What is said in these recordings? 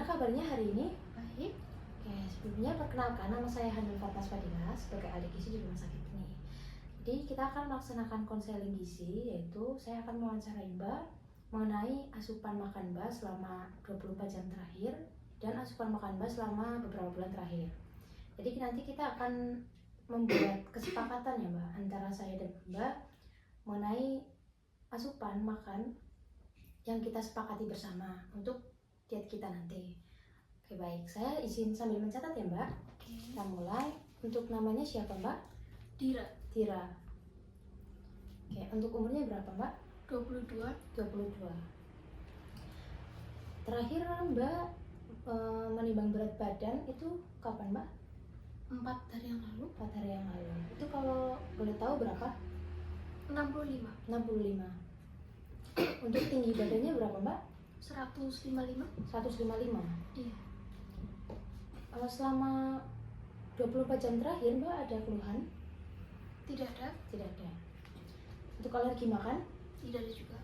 Gimana kabarnya hari ini? Baik. Oke, sebelumnya perkenalkan, nama saya Hanul Fatmas Fadila sebagai ahli gizi di rumah sakit ini. Jadi kita akan melaksanakan konseling gizi, yaitu saya akan mewawancarai Mbak mengenai asupan makan Mbak selama 24 jam terakhir dan asupan makan Mbak selama beberapa bulan terakhir. Jadi nanti kita akan membuat kesepakatan ya Mbak antara saya dan Mbak mengenai asupan makan yang kita sepakati bersama untuk diet kita nanti. Oke baik, saya izin sambil mencatat ya Mbak. Oke. Kita mulai. Untuk namanya siapa Mbak? Dira. Tira. Oke, untuk umurnya berapa Mbak? 22. 22. Terakhir Mbak menimbang berat badan itu kapan Mbak? 4 hari yang lalu. 4 hari yang lalu. Itu kalau boleh tahu berapa? 65. 65. Untuk tinggi badannya berapa Mbak? 155. 155. Iya. Selama 24 jam terakhir Mbak ada keluhan? Tidak ada. Tidak ada. Untuk alergi makan? Tidak ada juga.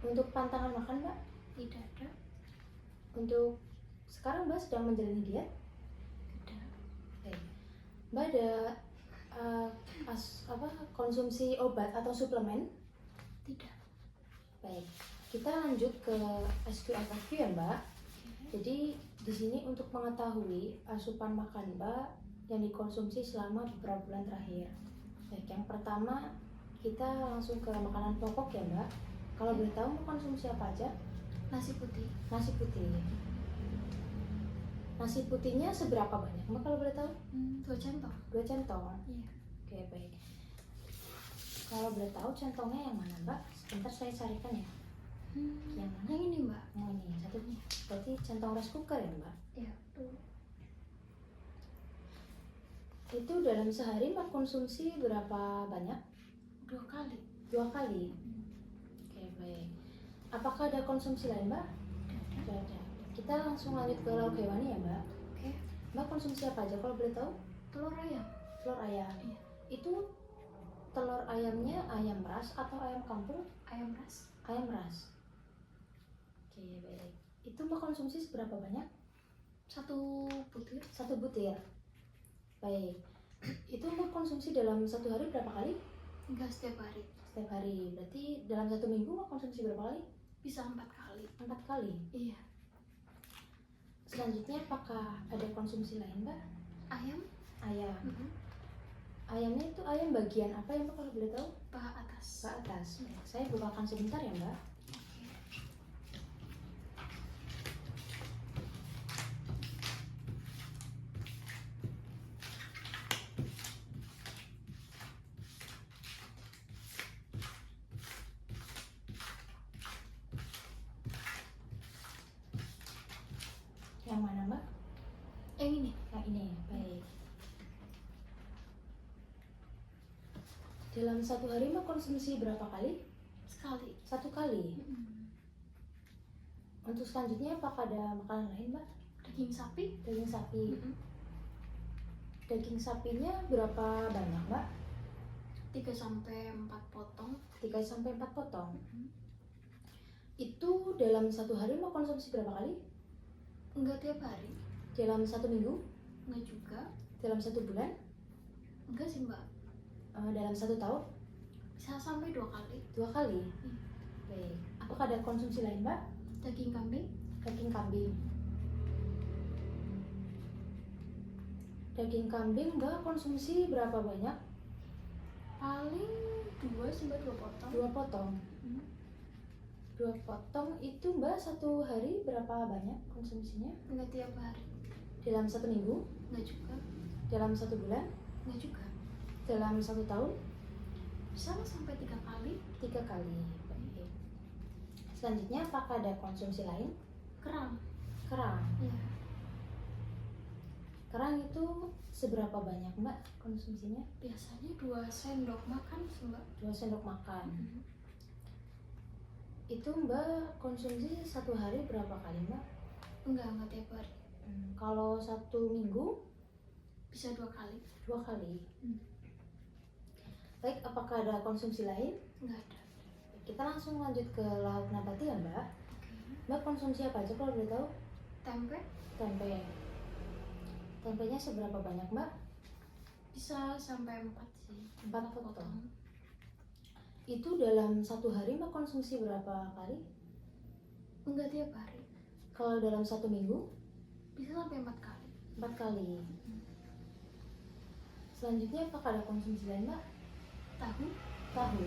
Untuk pantangan makan Mbak? Tidak ada. Untuk sekarang Mbak sedang menjalani diet? Tidak. Oke. Mbak ada konsumsi obat atau suplemen? Tidak. Baik. Kita lanjut ke SQFQ ya Mbak. Oke. Jadi di sini untuk mengetahui asupan makan Mbak yang dikonsumsi selama beberapa bulan terakhir. Baik, yang pertama kita langsung ke makanan pokok ya Mbak. Kalau boleh tahu mau konsumsi apa aja? Nasi putih. Nasi putih. Nasi putihnya seberapa banyak Mbak kalau boleh tahu? 2 centong. 2 centong. Iya. Oke baik. Kalau boleh tahu centongnya yang mana Mbak? Sebentar saya carikan ya. Yang mana? Yang ini Mbak. Yang ini satu. Berarti centong rice cooker ya Mbak? Iya. Tuh. Itu dalam sehari Mbak konsumsi berapa banyak? 2 kali. 2 kali. Oke baik. Apakah ada konsumsi lain Mbak? Tidak ada. Tidak ada. Kita langsung lanjut ke lauk hewani ya Mbak. Oke. Mbak konsumsi apa aja kalau boleh tahu? Telur ayam. Telur ayam. Iya. Itu telur ayamnya ayam ras atau ayam kampung? Ayam ras. Ayam ras. Oke baik. Itu Mbak konsumsi seberapa banyak? 1 butir. 1 butir. Baik. Itu Mbak konsumsi dalam satu hari berapa kali? Enggak setiap hari. Setiap hari. Berarti dalam 1 minggu Mbak konsumsi berapa kali? Bisa 4 kali. 4 kali. Iya. Selanjutnya apakah ada konsumsi lain Mbak? Ayam. Ayam. Ayamnya itu ayam bagian apa ya Mbak kalau boleh tahu? Paha atas. Ke atas. Baik. Saya bukakan sebentar ya Mbak. Yang mana Mbak? Yang ini. Yang ini. Baik. Dalam satu hari Mbak konsumsi berapa kali? Sekali. 1 kali. Untuk selanjutnya apakah ada makanan lain Mbak? Daging sapi. Daging sapi. Daging sapinya berapa banyak Mbak? 3-4 potong. 3-4 potong. Itu dalam satu hari Mbak konsumsi berapa kali? Enggak tiap hari. Dalam 1 minggu? Enggak juga. Dalam 1 bulan? Enggak sih Mbak. Dalam 1 tahun? Bisa sampai 2 kali. 2 kali? Baik. Apakah ada konsumsi lain Mbak? Daging kambing. Daging kambing. Daging kambing Mbak konsumsi berapa banyak? Paling 2-2 potong. 2 potong. 2 potong itu Mbak satu hari berapa banyak konsumsinya? Enggak tiap hari. Dalam 1 minggu? Enggak juga. Dalam 1 bulan? Enggak juga. Dalam 1 tahun? Bisa sampai 3 kali. 3 kali. Baik. Selanjutnya apakah ada konsumsi lain? Kerang. Kerang. Iya. Kerang itu seberapa banyak Mbak konsumsinya? Biasanya 2 sendok makan sih Mbak. 2 sendok makan. Itu Mbak konsumsi satu hari berapa kali Mbak? Enggak tiap hari. Kalau 1 minggu? Bisa 2 kali. 2 kali. Baik, apakah ada konsumsi lain? Enggak ada. Kita langsung lanjut ke lauk nabati ya Mbak. Oke. Mbak konsumsi apa aja kalau boleh tahu? Tempe Tempe. Tempenya seberapa banyak mbak? bisa sampai 4 sih. 4 potong. Itu dalam satu hari mbak konsumsi berapa kali? Enggak tiap hari. Kalau dalam 1 minggu? Bisa sampai 4 kali. 4 kali. Selanjutnya apakah ada konsumsi lain mbak? Tahu? Tahu.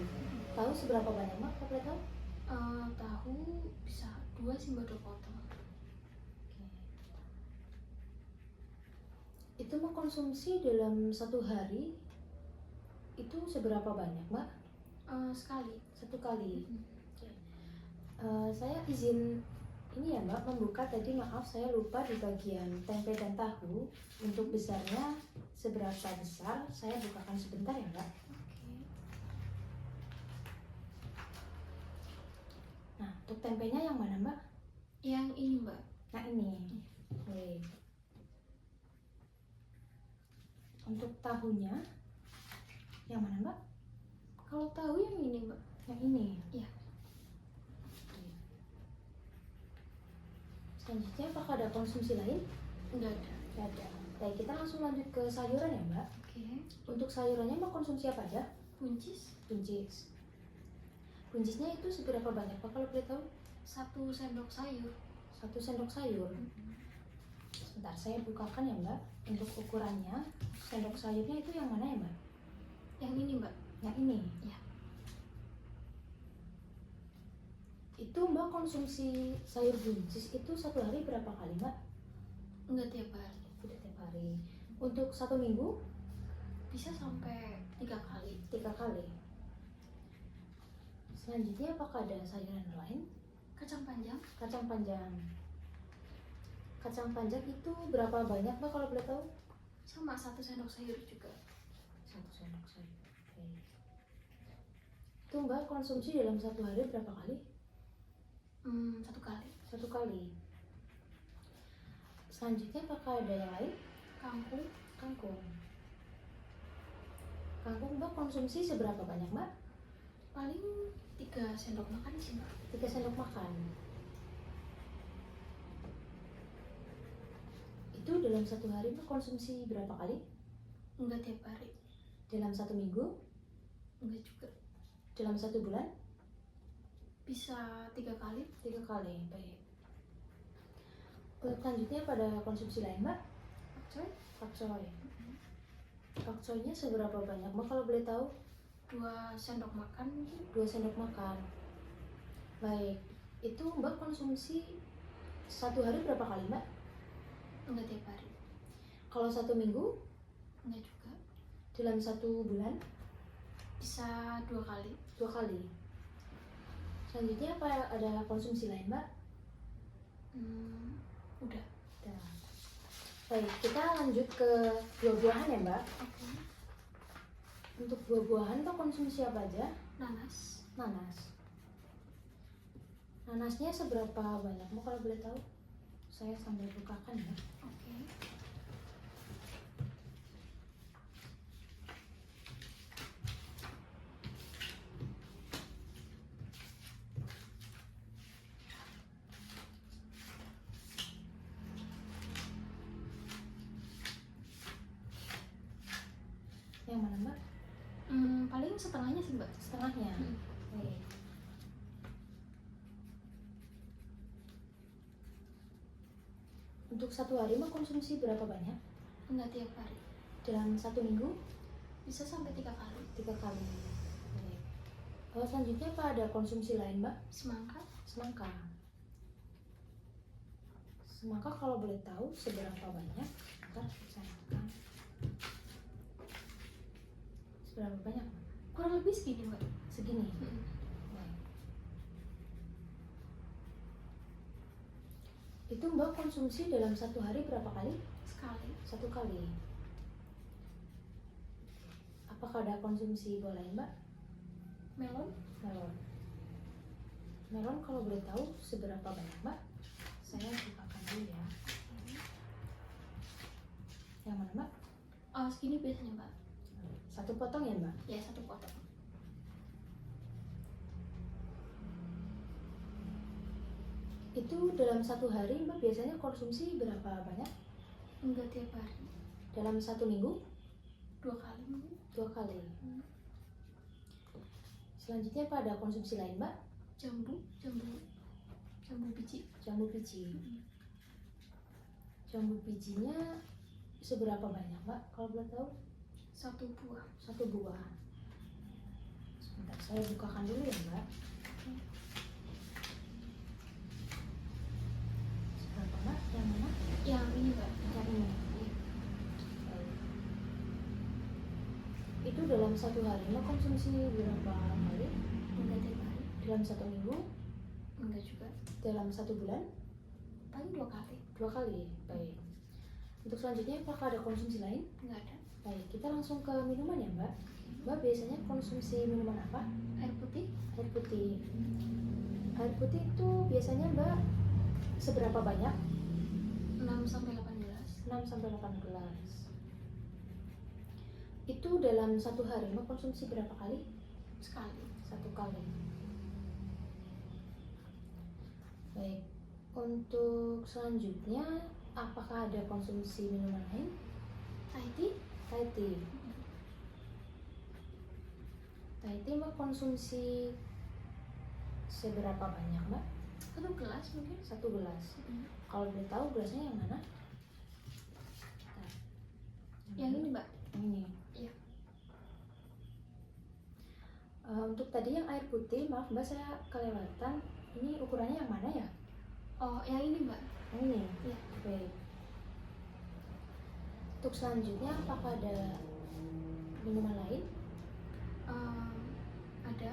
Tahu seberapa banyak mbak kalau boleh tahu? Tahu bisa 2 sih mbak, 2 potong. Oke. Itu mbak konsumsi dalam satu hari itu seberapa banyak mbak? Sekali. 1 kali. Saya izin ini ya mbak, membuka tadi, maaf saya lupa di bagian tempe dan tahu. Untuk besarnya seberapa besar saya bukakan sebentar ya mbak. Oke. Nah untuk tempenya yang mana mbak? Yang ini mbak. Nah ini. Oke. Untuk tahunya yang mana mbak? Kalau tahu yang ini mbak. Yang ini. Iya. Oke. Selanjutnya apakah ada konsumsi lain? Enggak ada. Tidak ada. Baik, kita langsung lanjut ke sayuran ya mbak. Oke. Untuk sayurannya mbak konsumsi apa aja? Buncis Buncis. Buncisnya itu seberapa banyak pak kalau boleh tahu? 1 sendok sayur. 1 sendok sayur. Sebentar saya bukakan ya mbak. Untuk ukurannya sendok sayurnya itu yang mana ya mbak? Yang ini mbak. Yang ini. Iya. Itu mbak konsumsi sayur buncis itu satu hari berapa kali mbak? Enggak tiap hari. Tidak tiap hari. Untuk 1 minggu? Bisa sampai 3 kali. 3 kali. Selanjutnya apakah ada sayuran lain? Kacang panjang Kacang panjang. Kacang panjang itu berapa banyak mbak kalau boleh tahu? sama 1 sendok sayur juga. 1 sendok sayur. Oke. Itu mbak konsumsi dalam satu hari berapa kali? 1 kali. 1 kali. Selanjutnya apakah ada yang lain? Kangkung Kangkung. Kangkung mbak konsumsi seberapa banyak mbak? paling 3 sendok makan sih mbak. 3 sendok makan. Itu dalam satu hari mbak konsumsi berapa kali? Enggak tiap hari. Dalam 1 minggu? Enggak juga. Dalam 1 bulan? Bisa 3 kali. 3 kali. Baik. Untuk selanjutnya pada konsumsi lain mbak? Pakcoy Pakcoy. Pakcoynya seberapa banyak mbak kalau boleh tahu? 2 sendok makan mungkin. 2 sendok makan. Baik. Itu mbak konsumsi satu hari berapa kali mbak? Enggak tiap hari. Kalau 1 minggu? Enggak juga. Dalam 1 bulan? Bisa 2 kali. 2 kali. Selanjutnya apa ada konsumsi lain mbak? Udah. Udah. Baik, kita lanjut ke buah-buahan ya mbak. Oke. Untuk buah-buahan mbak konsumsi apa aja? Nanas Nanas. Nanasnya seberapa banyak mbak kalau boleh tahu? Saya sambil bukakan ya. oke. Yang mana mbak? Paling setengahnya sih mbak. Setengahnya. Baik. Untuk satu hari mbak konsumsi berapa banyak? Enggak tiap hari. Dalam 1 minggu? Bisa sampai 3 kali. 3 kali. Baik. Selanjutnya apa ada konsumsi lain mbak? Semangka Semangka. Semangka kalau boleh tahu seberapa banyak? Bentar, saya makan. Seberapa banyak? kurang lebih segini mbak. Segini. Baik. Itu mbak konsumsi dalam satu hari berapa kali? Sekali. 1 kali. Apakah ada konsumsi buah lain mbak? Melon Melon. Melon kalau boleh tahu seberapa banyak mbak? Saya bukakan dulu ya. Yang mana mbak? segini biasanya mbak. 1 potong ya mbak? Ya 1 potong. Itu dalam satu hari Mbak biasanya konsumsi berapa banyak? Enggak tiap hari, Dalam satu minggu? 2 kali mungkin. 2 kali. Hmm. Selanjutnya apa ada konsumsi lain Mbak? Jambu biji. Jambu biji. Hmm. Jambu bijinya seberapa banyak Mbak kalau boleh tahu? 1 buah. 1 buah. Sebentar saya bukakan dulu ya Mbak. Seberapa Mbak? Yang mana? Yang ini Mbak. Yang ini. Iya. Baik. Itu dalam satu hari Mbak konsumsi berapa kali? Enggak tiap hari, Dalam satu minggu? enggak juga. Dalam satu bulan? Paling 2 kali. 2 kali. Baik. Untuk selanjutnya apakah ada konsumsi lain? Enggak ada. Baik, kita langsung ke minuman ya Mbak. Mbak biasanya konsumsi minuman apa? Air putih Air putih. Air putih itu biasanya Mbak seberapa banyak? 6 sampai 18 6 sampai 18. Itu dalam satu hari Mbak konsumsi berapa kali? sekali. 1 kali. Baik. Untuk selanjutnya apakah ada konsumsi minuman lain? Thai tea Thai tea. Thai tea Mbak konsumsi seberapa banyak Mbak? 1 gelas mungkin. 1 gelas. Hmm. Kalau boleh tahu gelasnya yang mana? Yang ini Mbak. Yang ini. Iya. Untuk tadi yang air putih, maaf Mbak saya kelewatan. Ini ukurannya yang mana ya? Oh, yang ini Mbak. Yang ini. Iya. Baik. Untuk selanjutnya apakah ada minuman lain? Ada.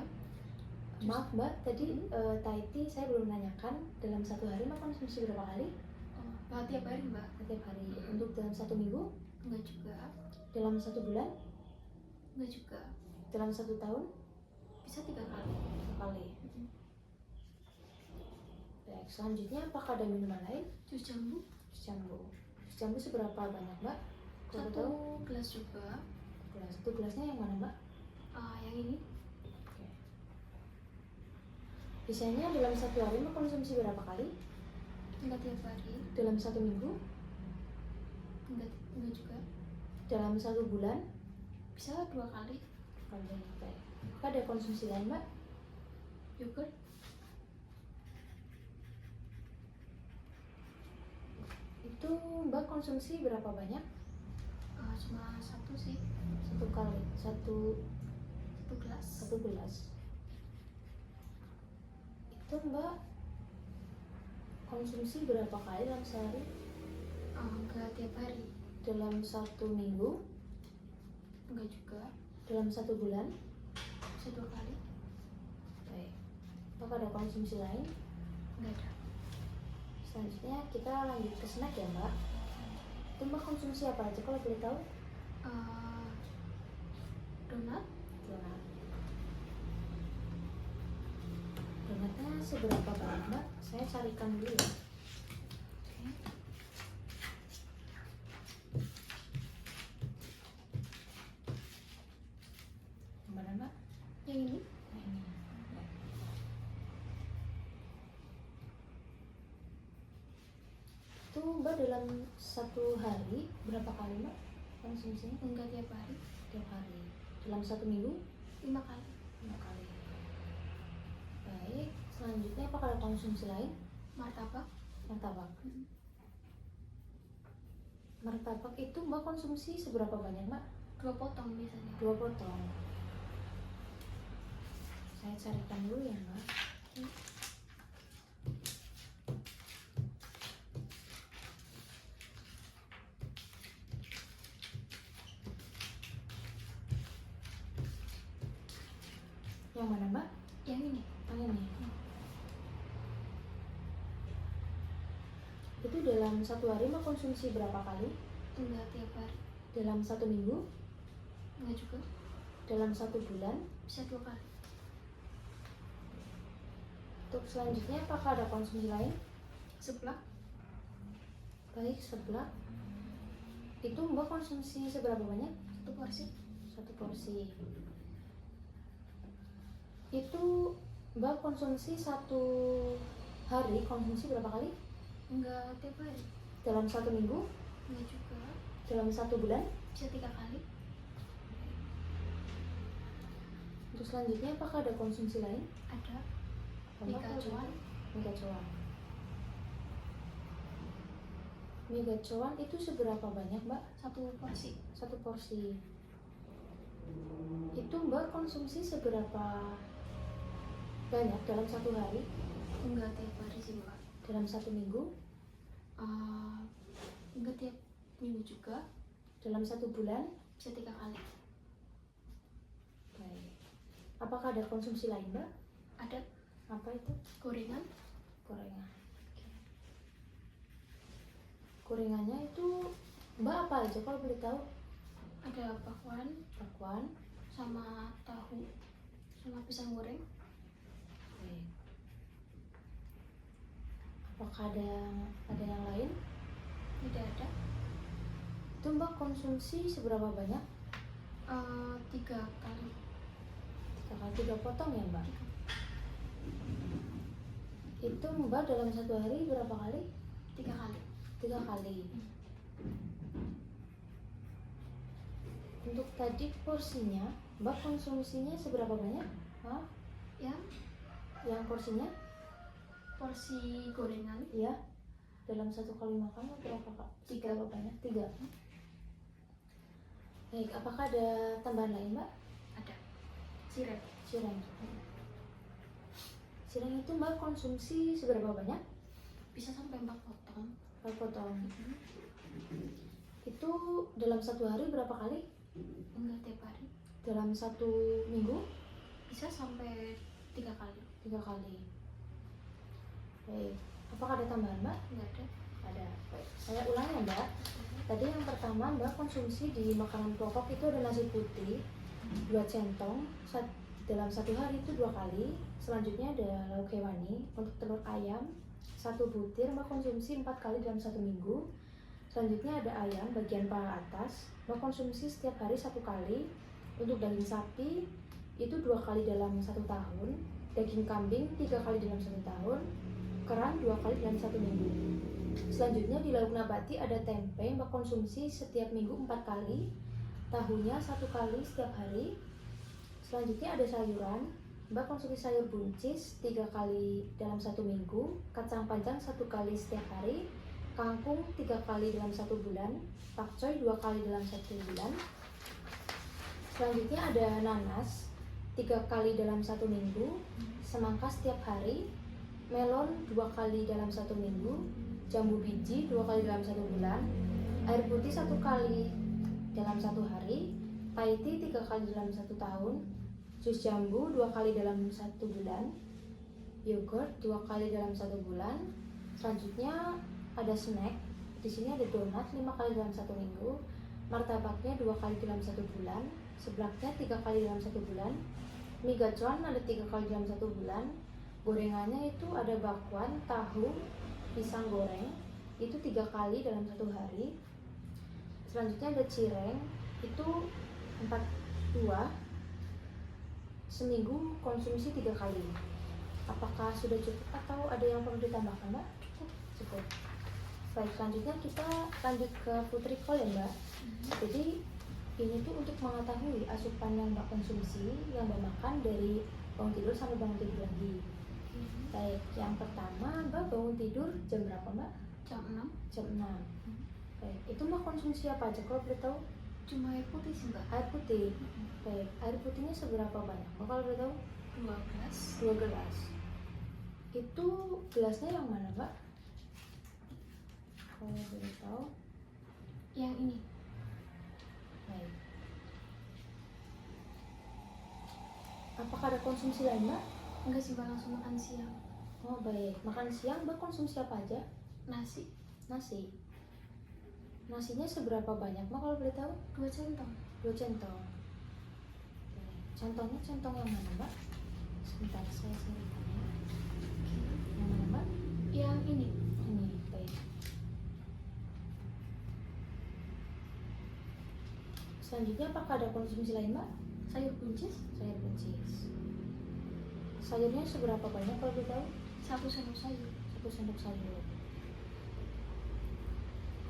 Maaf Mbak, tadi Thai tea saya belum menanyakan dalam satu hari Mbak konsumsi berapa kali? Oh, nggak tiap hari Mbak. Setiap hari. Untuk dalam satu minggu? Enggak juga. Dalam satu bulan? Enggak juga. Dalam 1 tahun? Bisa 3 kali. 1 kali. Hmm. Baik, selanjutnya apakah ada minuman lain? Jus jambu Jus jambu. Jus jambu seberapa banyak Mbak? Kalau tahu? 1 gelas juga. Gelas. Itu gelasnya yang mana Mbak? Yang ini Oke. Biasanya dalam satu hari Mbak konsumsi berapa kali? enggak tiap hari. Dalam satu minggu? Enggak juga. Dalam satu bulan? Bisa 2 kali. Kali. Baik. Apakah ada konsumsi lain Mbak? Yogurt Itu Mbak konsumsi berapa banyak? cuma 1 sih. 1 kali. 1 1 gelas. gelas. Itu Mbak konsumsi berapa kali dalam sehari? Enggak tiap hari. Dalam satu minggu? Enggak juga. Dalam satu bulan? Bisa 2 kali. Baik. Apakah ada konsumsi lain? Enggak ada. Selanjutnya kita lanjut ke snack ya Mbak. Itu Mbak konsumsi apa aja kalau boleh tahu? Donat Donat. Donatnya seberapa banyak Mbak? Saya carikan dulu ya. Yang mana Mbak? yang ini Nah, ini. Ya. Itu Mbak dalam satu hari berapa kali Mbak konsumsinya? enggak tiap hari. Tiap hari. Dalam satu minggu? 5 kali. 5 kali. Baik, selanjutnya apakah ada konsumsi lain? Martabak Martabak. Martabak itu Mbak konsumsi seberapa banyak Mbak? 2 potong biasanya. 2 potong. Saya carikan dulu ya Mbak. Yang mana Mbak? Yang ini Yang ini. Itu dalam satu hari Mbak konsumsi berapa kali? enggak tiap hari. Dalam satu minggu? Enggak juga. Dalam satu bulan? Bisa 2 kali. Untuk selanjutnya apakah ada konsumsi lain? Seblak Baik, seblak. Itu Mbak konsumsi seberapa banyak? 1 porsi. 1 porsi. Itu Mbak konsumsi satu hari konsumsi berapa kali? Enggak tiap hari. Dalam 1 minggu? Enggak juga. Dalam 1 bulan? Bisa 3 kali. Untuk selanjutnya apakah ada konsumsi lain? Ada. Mie Mie gacoan. Mie gacoan. Mie gacoan itu seberapa banyak, Mbak? 1 porsi. 1 porsi. Itu Mbak konsumsi seberapa banyak dalam 1 hari? Enggak tiap hari sih Mbak. Dalam 1 minggu? Enggak tiap minggu juga. Dalam 1 bulan? Bisa 3 kali. Baik. Apakah ada konsumsi lain, Mbak? Ada. Apa itu? Gorengan. Gorengan. Oke. Gorengannya itu Mbak apa aja kalau boleh tahu? Ada bakwan Bakwan. sama tahu sama pisang goreng. Baik. Apakah ada yang lain? Tidak ada. Itu Mbak konsumsi seberapa banyak? 3 kali. 3 potong ya Mbak? Itu Mbak dalam 1 hari berapa kali? 3 kali. 3 kali. Untuk tadi porsinya, Mbak konsumsinya seberapa banyak? Hah? Ya, Yang porsinya? porsi gorengan Iya. Dalam 1 kali makan berapa Kak? 3 apa banyak? 3. Baik, apakah ada tambahan lain Mbak? ada. Cireng. Cireng. Cireng itu Mbak konsumsi seberapa banyak? Bisa sampai 4 potong. 4 potong. Itu dalam 1 hari berapa kali? Enggak tiap hari. Dalam 1 minggu? Bisa sampai 3 kali. 3 kali. Baik, apakah ada tambahan Mbak? Enggak ada. Ada. Baik, saya ulang ya Mbak. Tadi yang pertama Mbak konsumsi di makanan pokok itu ada nasi putih 2 centong dalam 1 hari itu 2 kali. Selanjutnya ada lauk hewani untuk telur ayam 1 butir Mbak konsumsi 4 kali dalam 1 minggu. Selanjutnya ada ayam bagian paha atas Mbak konsumsi setiap hari 1 kali. Untuk daging sapi itu 2 kali dalam 1 tahun, daging kambing 3 kali dalam 1 tahun, kerang 2 kali dalam 1 minggu. Selanjutnya di lauk nabati ada tempe Mbak konsumsi setiap minggu 4 kali, tahunya 1 kali setiap hari. Selanjutnya ada sayuran Mbak konsumsi sayur buncis 3 kali dalam 1 minggu, kacang panjang 1 kali setiap hari, kangkung 3 kali dalam 1 bulan, pakcoy 2 kali dalam 1 bulan. Selanjutnya ada nanas 3 kali dalam 1 minggu, semangka setiap hari, melon 2 kali dalam 1 minggu, jambu biji 2 kali dalam 1 bulan, air putih 1 kali dalam 1 hari, Thai tea 3 kali dalam 1 tahun, jus jambu 2 kali dalam 1 bulan, yogurt 2 kali dalam 1 bulan. Selanjutnya ada snack. Di sini ada donat 5 kali dalam 1 minggu, martabaknya 2 kali dalam 1 bulan, seblaknya 3 kali dalam 1 bulan, mie gacoan ada 3 kali dalam 1 bulan. Gorengannya itu ada bakwan, tahu, pisang goreng itu 3 kali dalam 1 hari. Selanjutnya ada cireng itu 4 buah, seminggu konsumsi 3 kali. Apakah sudah cukup atau ada yang perlu ditambahkan Mbak? Cukup. Baik, selanjutnya kita lanjut ke food recall ya Mbak. Jadi ini tuh untuk mengetahui asupan yang Mbak konsumsi, yang Mbak makan dari bangun tidur sampai bangun tidur lagi. Baik, yang pertama Mbak bangun tidur jam berapa Mbak? Jam 6. Jam 6. Baik, itu Mbak konsumsi apa aja kalau boleh tahu? Cuma air putih sih Mbak. Air putih. Baik, air putihnya seberapa banyak Mbak kalau boleh tahu? 2 gelas. 2 gelas. Itu gelasnya yang mana Mbak? Kalau boleh tahu? Yang ini. Baik. Apakah ada konsumsi lain Mbak? Enggak sih Mbak, langsung makan siang. Oh baik, makan siang Mbak konsumsi apa aja? Nasi. Nasi. Nasinya seberapa banyak Mbak kalau boleh tahu? 2 centong. 2 centong. Baik. Centongnya centong yang mana Mbak? Sebentar saya carikan ya. Yang mana Mbak? Yang ini. Ini, baik. Selanjutnya apakah ada konsumsi lain Mbak? Sayur buncis. Sayur buncis. Sayurnya seberapa banyak kalau boleh tahu? 1 sendok sayur. 1 sendok sayur.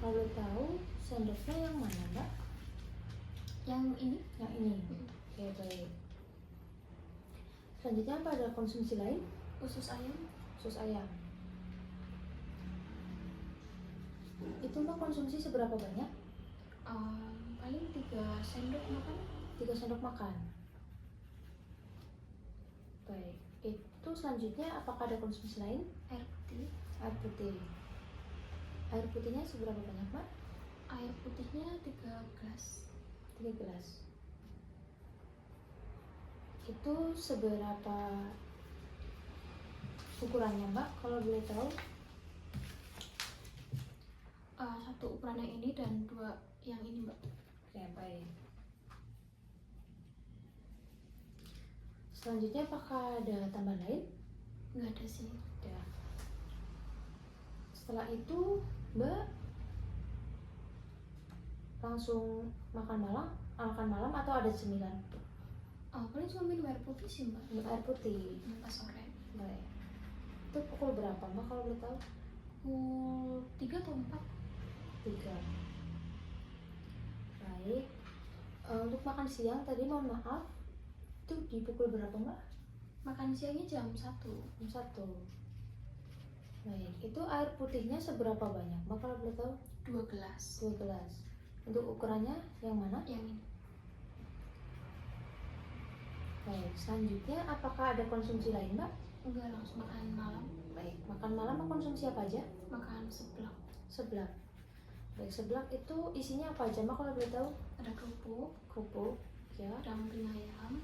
Kalau tahu sendoknya yang mana mbak? Yang ini Yang ini. Oke, baik. Selanjutnya apa, ada konsumsi lain? usus ayam. Sus ayam. Itu mbak konsumsi seberapa banyak? Paling 3 sendok makan. 3 sendok makan. Baik. Itu selanjutnya apakah ada konsumsi lain? Air putih. Air putih. Air putihnya seberapa banyak mbak? Air putihnya 3 gelas. 3 gelas. Itu seberapa ukurannya mbak kalau boleh tahu? 1 ukuran yang ini dan 2 yang ini mbak. Oke, baik. Selanjutnya apakah ada tambahan lain? Nggak ada sih. Ada. Setelah itu mbak langsung makan malam atau ada cemilan? Paling cuma minum air putih sih mbak. Minum air putih. Pas sore. Baik. Itu pukul berapa mbak kalau boleh tahu? Pukul 3 atau 4. 3. Baik. Untuk makan siang tadi mohon maaf, itu di pukul berapa mbak? Makan siangnya jam 1. Jam 1. Baik. Itu air putihnya seberapa banyak mbak kalau boleh tahu? 2 gelas. 2 gelas. Untuk ukurannya yang mana? Yang ini. Baik. Selanjutnya apakah ada konsumsi lain mbak? Enggak, langsung makan malam. Baik. Makan malam konsumsi apa aja? Makan seblak. Seblak. Baik, seblak itu isinya apa aja mbak kalau boleh tahu? Ada kerupuk, Kerupuk, ya, dumpling ayam,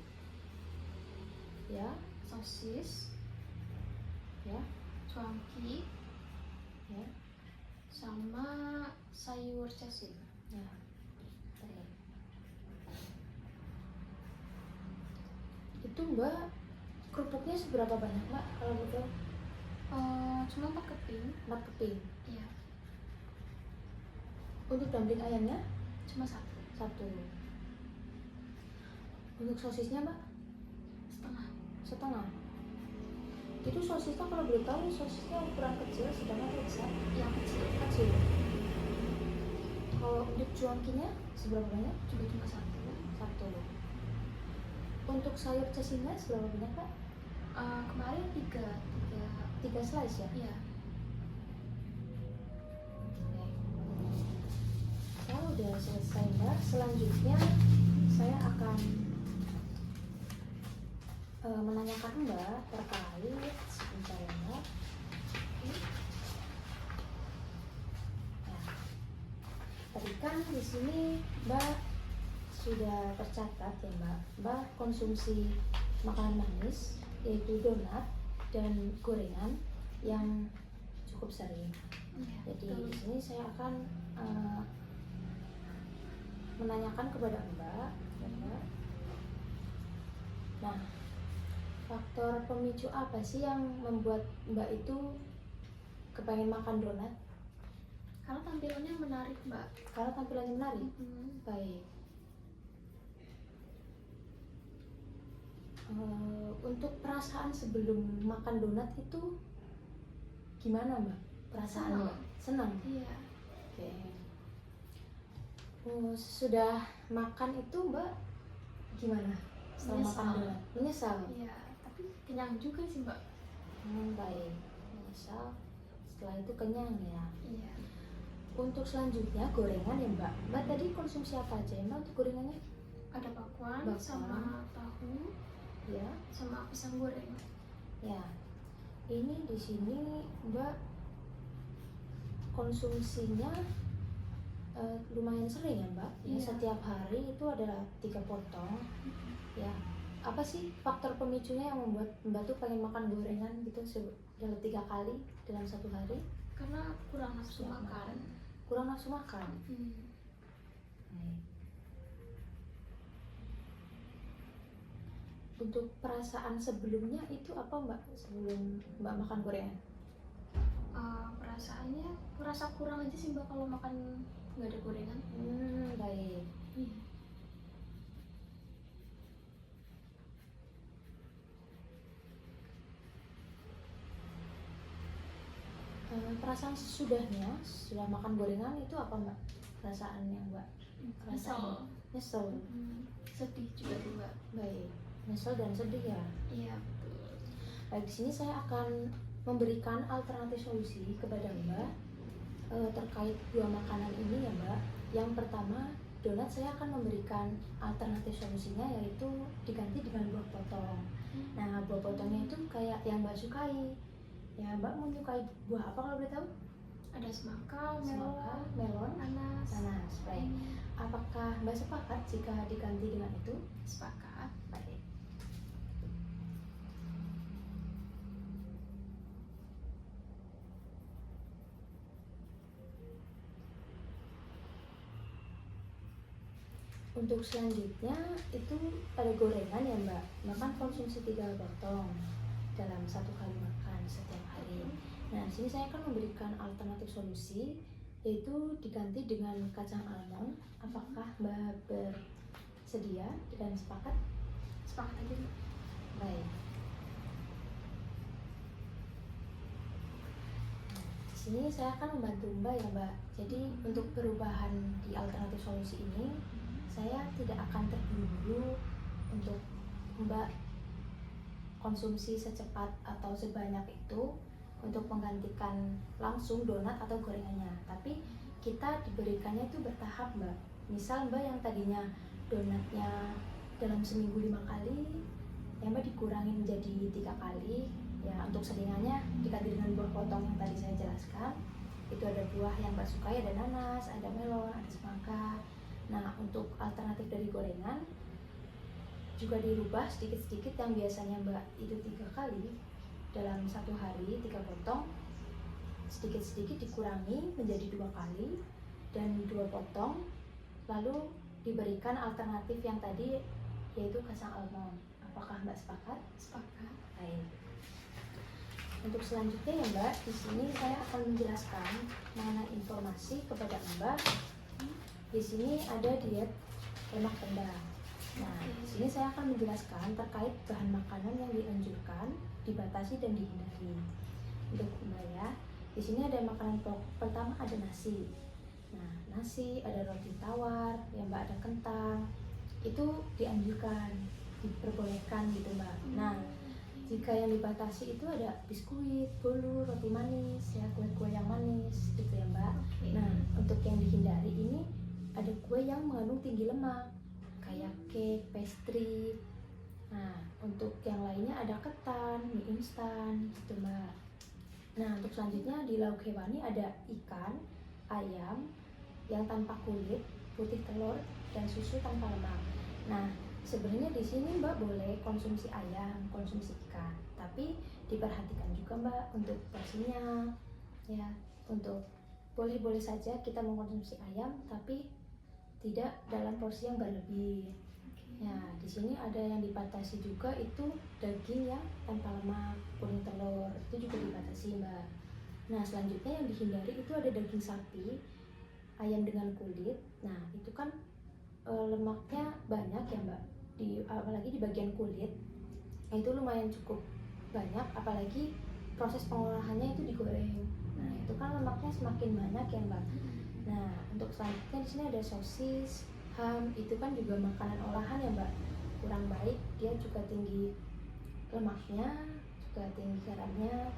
ya, sosis, ya, cuanki, ya, sama sayur cecil. ya. Baik. Itu mbak kerupuknya seberapa banyak mbak kalau boleh tahu? Cuma 4 keping. 4 keping. Iya, Untuk dumpling ayamnya cuma 1. 1. Untuk sosisnya mbak? Setengah. Setengah. Itu sosisnya kalau boleh tahu sosisnya ukuran kecil, sedang atau besar? Yang kecil Kecil. Kalau untuk cuankinya seberapa banyak? juga cuma 1. 1. Untuk sayur cecilnya seberapa banyak pak? Kemarin 3. 3 slice ya? Iya. Kalau udah selesai mbak, selanjutnya saya akan menanyakan mbak terkait sebentar ya mbak. Nah, tadi kan di sini mbak sudah tercatat ya mbak, mbak konsumsi makanan manis yaitu donat dan gorengan yang cukup sering. Iya. Jadi betul. di sini saya akan menanyakan kepada mbak, ya, mbak. Nah, faktor pemicu apa sih yang membuat mbak itu kepengen makan donat? Karena tampilannya menarik mbak. Karena tampilannya menarik. Mm-mm. Baik. Untuk perasaan sebelum makan donat itu gimana mbak? Perasaannya? Senang. Iya. Oke. Sudah makan itu mbak gimana? Setelah Menyesal. makan donat? Menyesal. Iya, tapi kenyang juga sih mbak. Baik. Menyesal. Setelah itu kenyang ya. Iya. Untuk selanjutnya gorengan ya mbak. Mbak tadi konsumsi apa aja ya mbak untuk gorengannya? Ada bakwan, Bakwan. sama tahu, Ya. sama pisang goreng. Ya. Ini di sini mbak konsumsinya lumayan sering ya mbak. Ya, Iya. setiap hari itu ada 3 potong. Ya. Apa sih faktor pemicunya yang membuat mbak tuh pengen makan gorengan gitu dalam 3 kali dalam 1 hari? Karena kurang nafsu makan. Kurang nafsu makan. Baik. Untuk perasaan sebelumnya itu apa mbak sebelum mbak makan gorengan? Perasaannya merasa kurang aja sih mbak kalau makan nggak ada gorengan. Baik. Iya. perasaan sesudahnya, sudah makan gorengan itu apa mbak? Perasaan yang mbak rasain? Nyesel. Sedih juga tuh mbak. Baik, nyesel dan sedih ya. Iya betul. Baik, di sini saya akan memberikan alternatif solusi kepada mbak terkait dua makanan ini ya mbak. Yang pertama, donat saya akan memberikan alternatif solusinya, yaitu diganti dengan buah potong. Nah, buah potongnya itu kayak yang mbak sukai. Ya, mbak menyukai buah apa kalau boleh tahu? Ada semangka, Semangka, melon, nanas. nanas. Baik. Apakah mbak sepakat jika diganti dengan itu? Sepakat. Baik. Untuk selanjutnya itu ada gorengan ya mbak. Makan konsumsi 3 potong dalam satu kali makan setiap hari. Nah, di sini saya akan memberikan alternatif solusi, yaitu diganti dengan kacang almond. Apakah mbak bersedia dan sepakat? Sepakat aja mbak. Baik. Di sini saya akan membantu mbak ya mbak. Jadi untuk perubahan di alternatif solusi ini, saya tidak akan terburu-buru untuk mbak konsumsi secepat atau sebanyak itu untuk menggantikan langsung donat atau gorengannya, tapi kita diberikannya itu bertahap mbak. Misal mbak yang tadinya donatnya dalam seminggu 5 kali, ya mbak dikurangi menjadi 3 kali. Ya, untuk selingannya diganti dengan buah potong yang tadi saya jelaskan. Itu ada buah yang mbak sukai, ada nanas, ada melon, ada semangka. Nah, untuk alternatif dari gorengan juga dirubah sedikit-sedikit, yang biasanya mbak itu 3 kali dalam satu hari 3 potong, sedikit-sedikit dikurangi menjadi 2 kali dan 2 potong, lalu diberikan alternatif yang tadi yaitu kacang almond. Apakah mbak sepakat? Sepakat. Baik. Untuk selanjutnya ya mbak, di sini saya akan menjelaskan mengenai informasi kepada mbak. Di sini ada diet lemak rendah. Nah, di sini saya akan menjelaskan terkait bahan makanan yang dianjurkan, dibatasi dan dihindari. Untuk mbak ya, di sini ada makanan pokok. Pertama ada nasi. Nah, nasi, ada roti tawar, ya mbak, ada kentang. Itu dianjurkan, diperbolehkan gitu mbak. Nah, jika yang dibatasi itu ada biskuit, bolu, roti manis, ya kue-kue yang manis gitu ya mbak. Nah, untuk yang dihindari ini ada kue yang mengandung tinggi lemak, kayak cake, pastry. Nah, untuk yang lainnya ada ketan, mie instan gitu mbak. Nah, untuk selanjutnya di lauk hewani ada ikan, ayam yang tanpa kulit, putih telur, dan susu tanpa lemak. Nah, sebenarnya di sini mbak boleh konsumsi ayam, konsumsi ikan, tapi diperhatikan juga mbak untuk porsinya. Ya, untuk boleh-boleh saja kita mengkonsumsi ayam, tapi tidak dalam porsi yang berlebih. Ya, di sini ada yang dibatasi juga, itu daging ya tanpa lemak, kuning telur, itu juga dibatasi mbak. Nah, selanjutnya yang dihindari itu ada daging sapi, ayam dengan kulit. Nah, itu kan lemaknya banyak ya mbak, apalagi di bagian kulit. Nah, itu lumayan cukup banyak, apalagi proses pengolahannya itu digoreng. Nah, itu kan lemaknya semakin banyak ya mbak. Nah, untuk selanjutnya di sini ada sosis, ham, itu kan juga makanan olahan ya mbak, kurang baik, dia juga tinggi lemaknya, juga tinggi garamnya.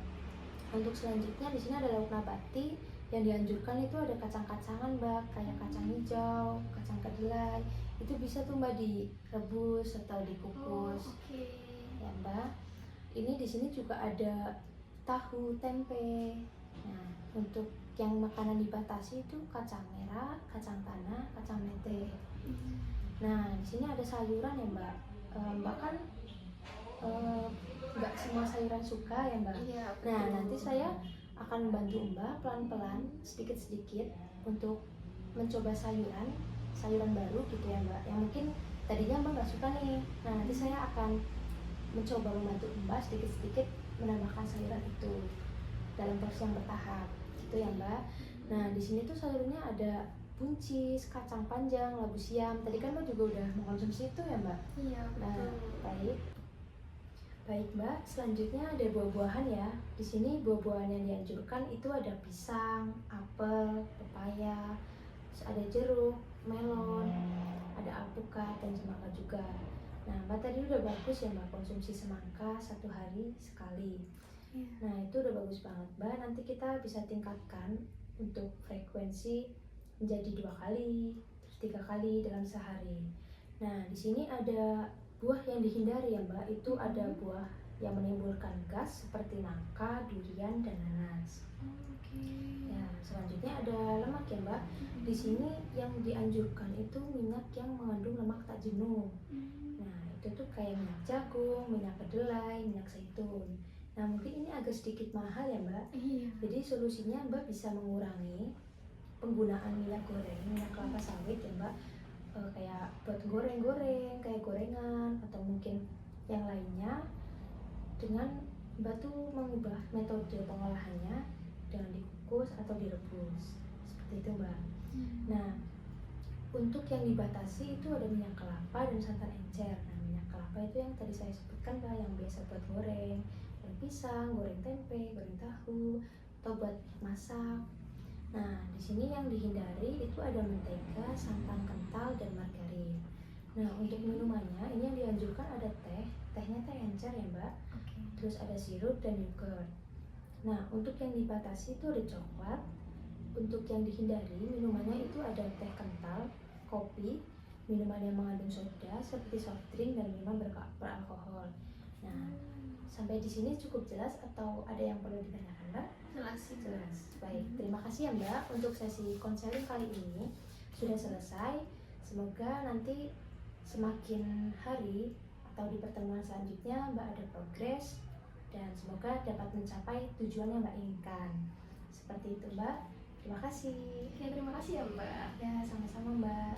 Untuk selanjutnya di sini ada lauk nabati, yang dianjurkan itu ada kacang-kacangan mbak, kayak kacang hijau, kacang kedelai, itu bisa tuh mbak direbus atau dikukus. Ya mbak, ini di sini juga ada tahu, tempe. Nah, untuk yang makanan dibatasi itu kacang merah, kacang tanah, kacang mete. Nah, di sini ada sayuran ya mbak. Mbak kan nggak semua sayuran suka ya mbak. Iya, Nah, betul. nanti saya akan membantu mbak pelan-pelan, sedikit-sedikit untuk mencoba sayuran baru gitu ya mbak. Yang mungkin tadinya mbak nggak suka nih. Nah, nanti saya akan mencoba membantu mbak sedikit-sedikit menambahkan sayuran itu dalam porsi yang bertahap gitu ya mbak. Nah, di sini tuh sayurnya ada buncis, kacang panjang, labu siam. Tadi kan mbak juga udah mengkonsumsi itu ya mbak. Iya, Nah, betul. baik. Baik Mbak, selanjutnya ada buah-buahan ya. Di sini buah-buahan yang dianjurkan itu ada pisang, apel, pepaya, terus ada jeruk, melon, ada alpukat dan semangka juga. Nah, Mbak tadi udah bagus ya Mbak konsumsi semangka 1 hari sekali. Iya. Nah, itu udah bagus banget Mbak. Nanti kita bisa tingkatkan untuk frekuensi menjadi 2 kali, terus 3 kali dalam sehari. Nah, di sini ada buah yang dihindari ya Mbak. Itu ada buah yang menimbulkan gas seperti nangka, durian, dan nanas. Oke. Ya, selanjutnya ada lemak ya Mbak. Di sini yang dianjurkan itu minyak yang mengandung lemak tak jenuh. Nah, itu tuh kayak minyak jagung, minyak kedelai, minyak zaitun. Nah, mungkin ini agak sedikit mahal ya Mbak. Iya. Jadi solusinya Mbak bisa mengurangi penggunaan minyak goreng, minyak kelapa sawit ya Mbak. Kayak buat goreng-goreng, kayak gorengan atau mungkin yang lainnya, dengan Mbak tuh mengubah metode pengolahannya dengan dikukus atau direbus seperti itu Mbak. Nah, untuk yang dibatasi itu ada minyak kelapa dan santan encer. Nah, minyak kelapa itu yang tadi saya sebutkan Mbak, yang biasa buat goreng pisang, goreng tempe, goreng tahu, atau buat masak. Nah, di sini yang dihindari itu ada mentega, santan kental, dan margarin. Nah, untuk minumannya ini yang dianjurkan ada teh, tehnya teh encer ya Mbak. Oke. Terus ada sirup dan yogurt. Nah, untuk yang dibatasi itu ada coklat. Untuk yang dihindari minumannya itu ada teh kental, kopi, minuman yang mengandung soda seperti soft drink dan minuman beralkohol. Nah, sampai di sini cukup jelas atau ada yang perlu ditanyakan Mbak? Jelas sih. Jelas. Baik, terima kasih ya Mbak untuk sesi konseling kali ini sudah selesai. Semoga nanti semakin hari atau di pertemuan selanjutnya Mbak ada progres dan semoga dapat mencapai tujuan yang Mbak inginkan. Seperti itu Mbak. Terima kasih. Ya, terima kasih ya Mbak. Ya, sama-sama Mbak.